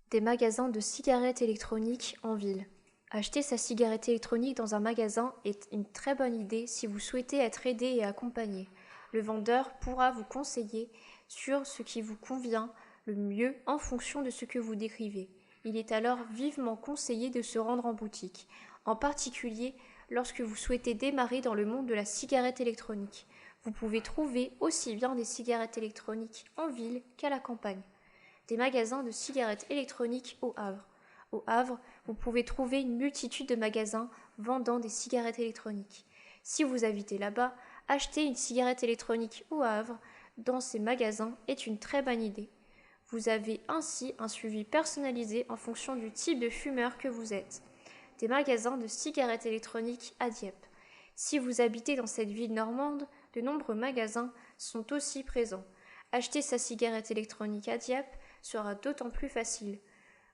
Des magasins de cigarettes électroniques en ville. Acheter sa cigarette électronique dans un magasin est une très bonne idée si vous souhaitez être aidé et accompagné. Le vendeur pourra vous conseiller sur ce qui vous convient le mieux en fonction de ce que vous décrivez. Il est alors vivement conseillé de se rendre en boutique, en particulier lorsque vous souhaitez démarrer dans le monde de la cigarette électronique. Vous pouvez trouver aussi bien des cigarettes électroniques en ville qu'à la campagne. Des magasins de cigarettes électroniques au Havre. Au Havre, vous pouvez trouver une multitude de magasins vendant des cigarettes électroniques. Si vous habitez là-bas, acheter une cigarette électronique au Havre dans ces magasins est une très bonne idée. Vous avez ainsi un suivi personnalisé en fonction du type de fumeur que vous êtes. Des magasins de cigarettes électroniques à Dieppe. Si vous habitez dans cette ville normande, de nombreux magasins sont aussi présents. Acheter sa cigarette électronique à Dieppe sera d'autant plus facile.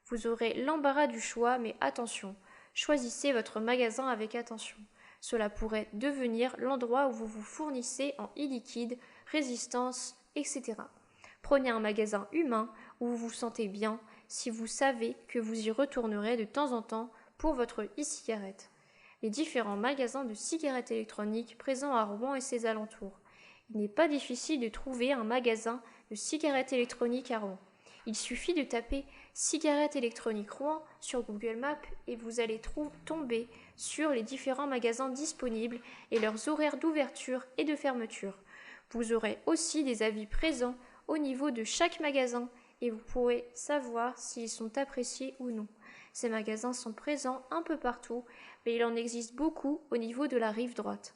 Vous aurez l'embarras du choix, mais attention, choisissez votre magasin avec attention. Cela pourrait devenir l'endroit où vous vous fournissez en e-liquide, résistance, etc. Prenez un magasin humain où vous vous sentez bien si vous savez que vous y retournerez de temps en temps pour votre e-cigarette. Les différents magasins de cigarettes électroniques présents à Rouen et ses alentours. Il n'est pas difficile de trouver un magasin de cigarettes électroniques à Rouen. Il suffit de taper cigarettes électroniques Rouen sur Google Maps et vous allez tomber sur les différents magasins disponibles et leurs horaires d'ouverture et de fermeture. Vous aurez aussi des avis présents au niveau de chaque magasin et vous pourrez savoir s'ils sont appréciés ou non. Ces magasins sont présents un peu partout, mais il en existe beaucoup au niveau de la rive droite.